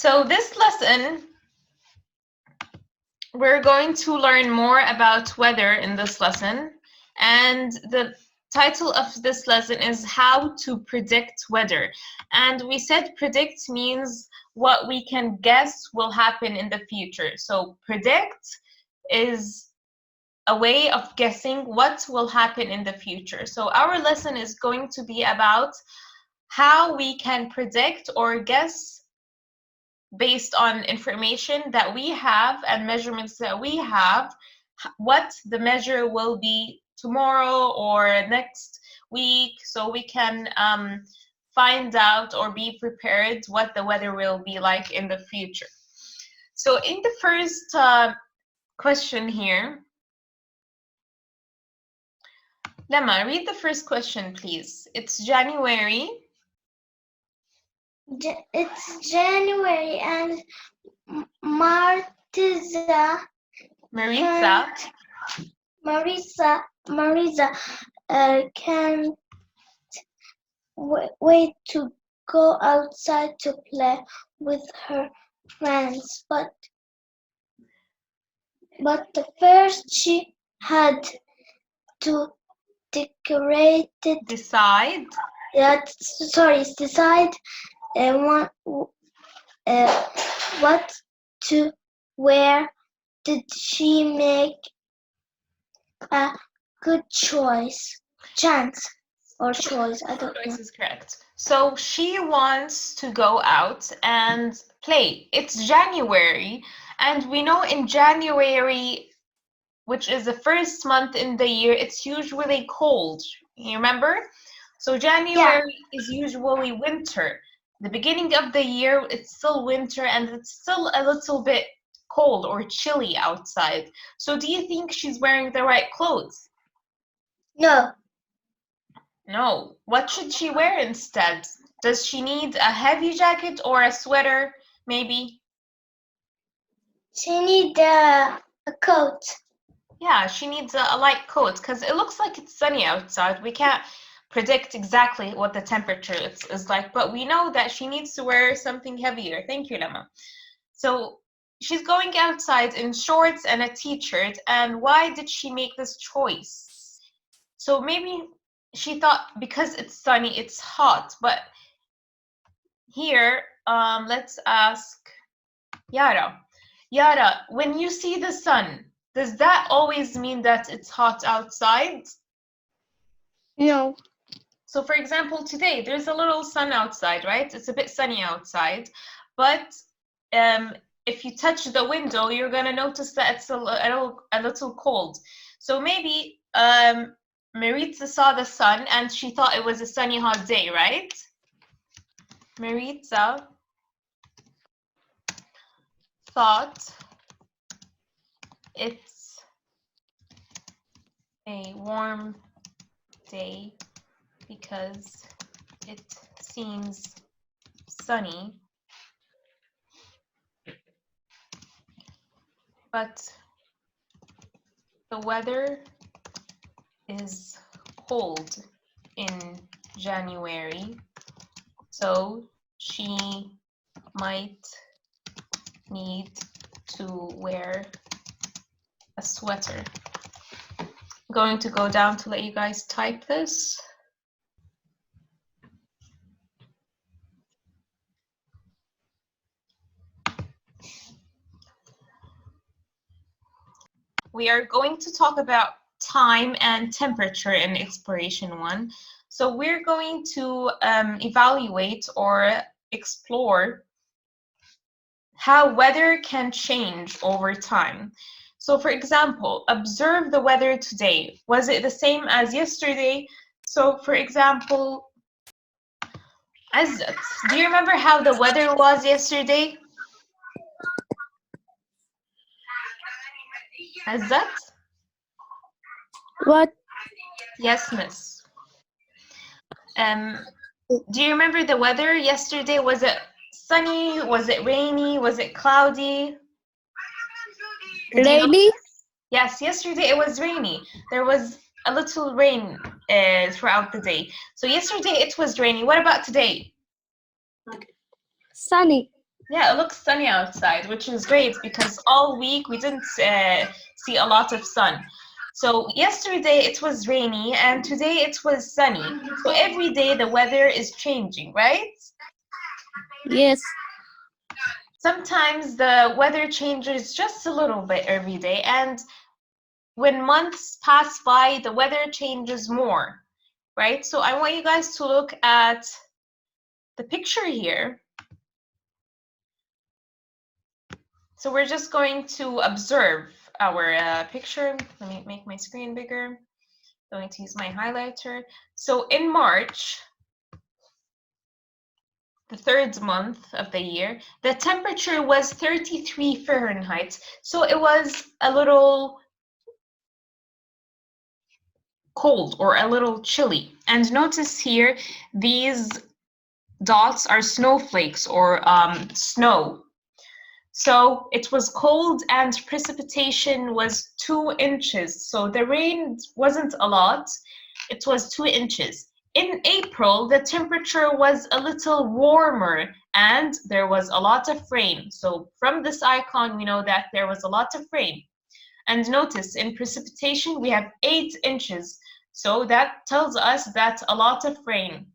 So this lesson, we're going to learn more about weather in this lesson. And the title of this lesson is How to Predict Weather. And we said predict means what we can guess will happen in the future. So predict is a way of guessing what will happen in the future. So our lesson is going to be about how we can predict or guess based on information that we have and measurements that we have, what the measure will be tomorrow or next week, so we can find out or be prepared what the weather will be like in the future. So in the first question here, Lemma, read the first question, please. It's January. It's January and Maritza Marisa can't wait to go outside to play with her friends, but the first she had to decorate it. decide Decide what to wear. Did she make a good choice? Chance or choice? I don't know. Choice is correct. So she wants to go out and play. It's January, and we know in January, which is the first month in the year, it's usually cold. You remember? So January is usually winter. The beginning of the year, it's still winter and it's still a little bit cold or chilly outside. So do you think she's wearing the right clothes? No. No. What should she wear instead? Does she need a heavy jacket or a sweater, maybe? She needs a coat. Yeah, she needs a light coat because it looks like it's sunny outside. We can't predict exactly what the temperature is like, but we know that she needs to wear something heavier. Thank you, Lemma. So she's going outside in shorts and a t-shirt, and why did she make this choice? So maybe she thought because it's sunny, it's hot, but here, let's ask Yara. Yara, when you see the sun, does that always mean that it's hot outside? No. So for example, today, there's a little sun outside, right? It's a bit sunny outside, but if you touch the window, you're gonna notice that it's a little cold. So maybe Maritza saw the sun and she thought it was a sunny, hot day, right? Maritza thought it's a warm day because it seems sunny, but the weather is cold in January, so she might need to wear a sweater. I'm going to go down to let you guys type this. We are going to talk about time and temperature in Exploration1. So we're going to evaluate or explore how weather can change over time. So for example, observe the weather today. Was it the same as yesterday? So for example, Azzat, do you remember how the weather was yesterday? Azzat? What? Yes, miss. Do you remember the weather yesterday? Was it sunny? Was it rainy? Was it cloudy? Rainy? Yes, yesterday it was rainy. There was a little rain throughout the day. So yesterday it was rainy. What about today? Sunny. Yeah, it looks sunny outside, which is great because all week we didn't see a lot of sun. So yesterday it was rainy and today it was sunny. So every day the weather is changing, right? Yes. Sometimes the weather changes just a little bit every day, and when months pass by, the weather changes more, right? So I want you guys to look at the picture here. So we're just going to observe our picture. Let me make my screen bigger. I'm going to use my highlighter. So in March, the third month of the year, the temperature was 33 Fahrenheit. So it was a little cold or a little chilly. And notice here, these dots are snowflakes or snow. So it was cold and precipitation was 2 inches. So the rain wasn't a lot, it was 2 inches. In April, the temperature was a little warmer and there was a lot of rain. So from this icon, we know that there was a lot of rain. And notice in precipitation, we have 8 inches. So that tells us that a lot of rain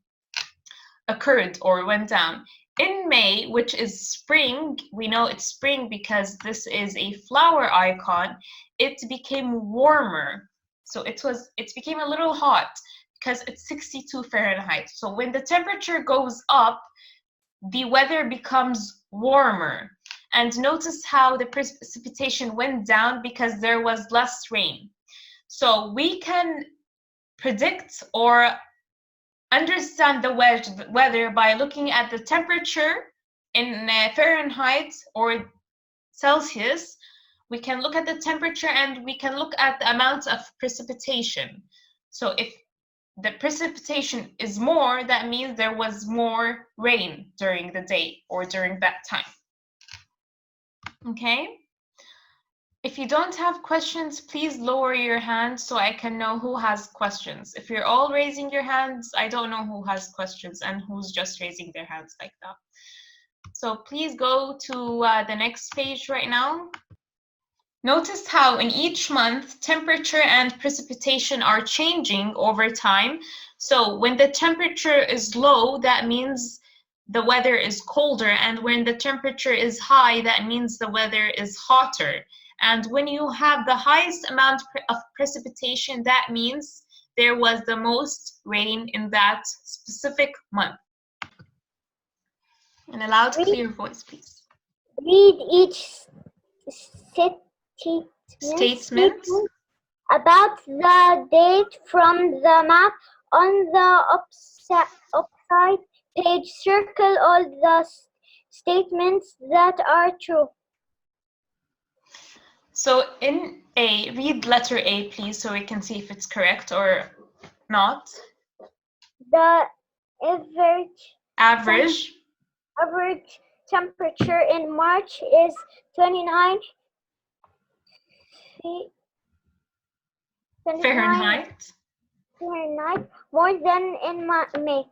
occurred or went down. In May, which is spring, we know it's spring because this is a flower icon, it became warmer. So it became a little hot because it's 62 Fahrenheit. So when the temperature goes up, the weather becomes warmer. And notice how the precipitation went down because there was less rain. So we can predict or understand the weather by looking at the temperature in Fahrenheit or Celsius. We can look at the temperature and we can look at the amount of precipitation. So if the precipitation is more, that means there was more rain during the day or during that time. Okay? If you don't have questions, please lower your hand so I can know who has questions. If you're all raising your hands, I don't know who has questions and who's just raising their hands like that. So please go to the next page right now. Notice how in each month, temperature and precipitation are changing over time. So when the temperature is low, that means the weather is colder. And when the temperature is high, that means the weather is hotter. And when you have the highest amount of precipitation, that means there was the most rain in that specific month. In a loud, clear voice, please. Read each statement about the date from the map on the upside page. Circle all the statements that are true. So in A, read letter A, please, so we can see if it's correct or not. The Average temperature in March is 29 Fahrenheit. More than in May.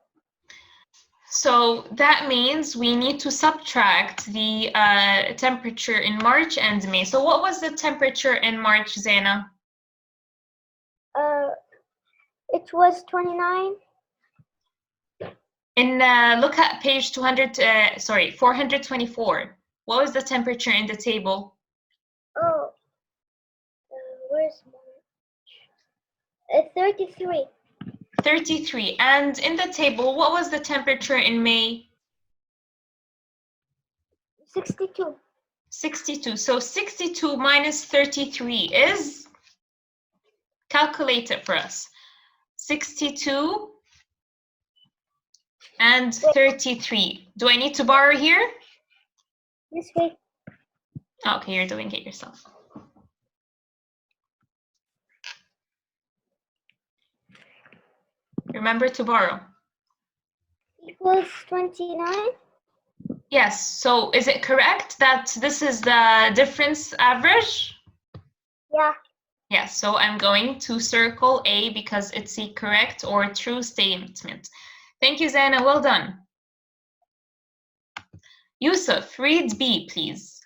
So that means we need to subtract the temperature in March and May. So what was the temperature in March, Zaina? It was 29. Look at page 424. What was the temperature in the table? Where's March? 33. 33. And in the table, what was the temperature in May? 62. 62. So 62 minus 33 is? Calculate it for us. 62 and 33. Do I need to borrow here? This way. Okay, you're doing it yourself. Remember to borrow. Equals 29. Yes, so is it correct that this is the difference average? Yeah. Yes, so I'm going to circle A because it's a correct or true statement. Thank you, Zaina, well done. Yusuf, read B, please.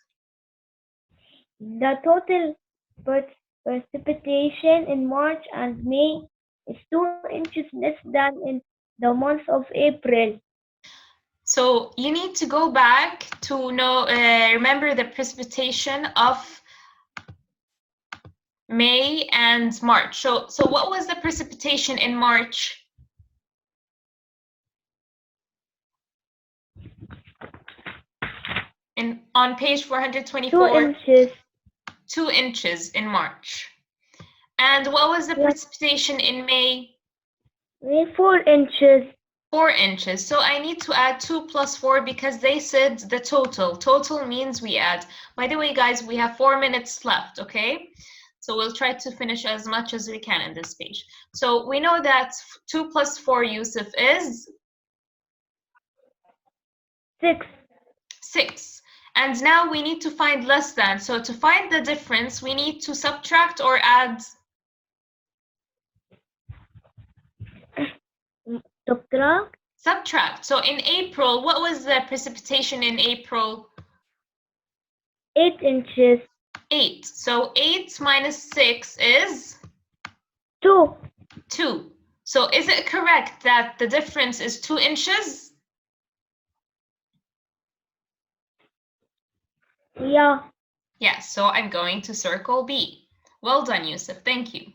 The total precipitation in March and May is 2 inches less than in the month of April. So you need to go back to remember the precipitation of May and March. So what was the precipitation in March? On page 424. 2 inches. 2 inches in March. And what was the precipitation in May? 4 inches. 4 inches. So I need to add 2 plus 4 because they said the total. Total means we add. By the way, guys, we have 4 minutes left, okay? So we'll try to finish as much as we can in this page. So we know that 2 plus 4, Yusuf, is? 6. 6. And now we need to find less than. So to find the difference, we need to subtract or add? Subtract. Subtract. So in April, what was the precipitation in April? 8 inches. 8. So 8 minus 6 is? 2. 2. So is it correct that the difference is 2 inches? Yeah. Yes, so I'm going to circle B. Well done, Yusuf. Thank you.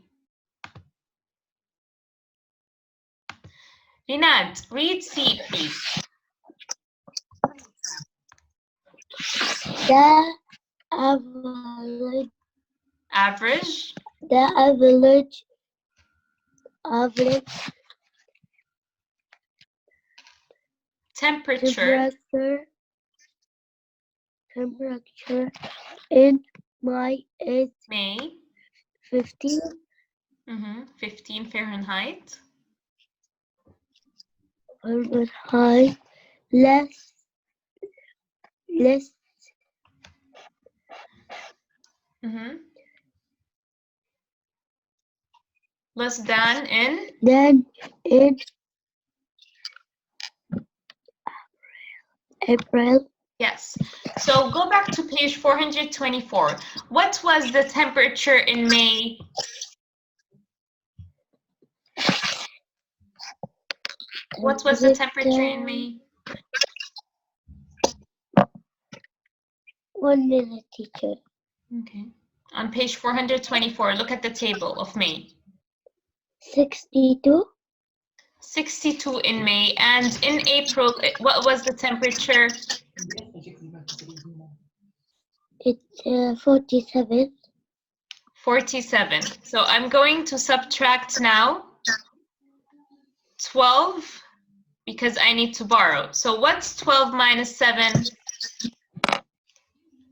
Rinad, read C, please. The average. Average. The average Temperature in May is May. 15. 15 Fahrenheit. Fahrenheit. Less Less than in? than in April. Yes. So go back to page 424. What was the temperature in May? What was the temperature in May? 1 minute, teacher. Okay. On page 424, look at the table of May. 62. 62 in May. And in April, what was the temperature? It's 47. 47. So I'm going to subtract now 12 because I need to borrow. So what's 12 minus 7?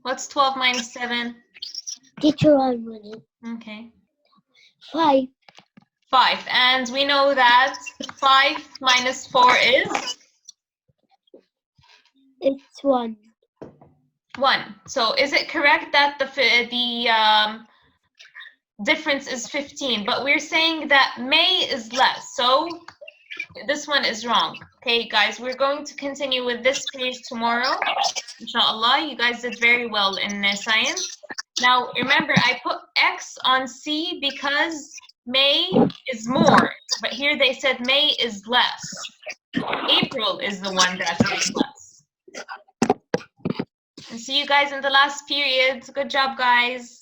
What's 12 minus 7? Teacher, 1 minute. Okay. 5. 5. And we know that 5 minus 4 is? It's 1. 1. So is it correct that the difference is 15? But we're saying that May is less. So this one is wrong. Okay, guys, we're going to continue with this page tomorrow. Inshallah, you guys did very well in science. Now, remember, I put X on C because May is more. But here they said May is less. April is the one that is less. And see you guys in the last period. Good job, guys.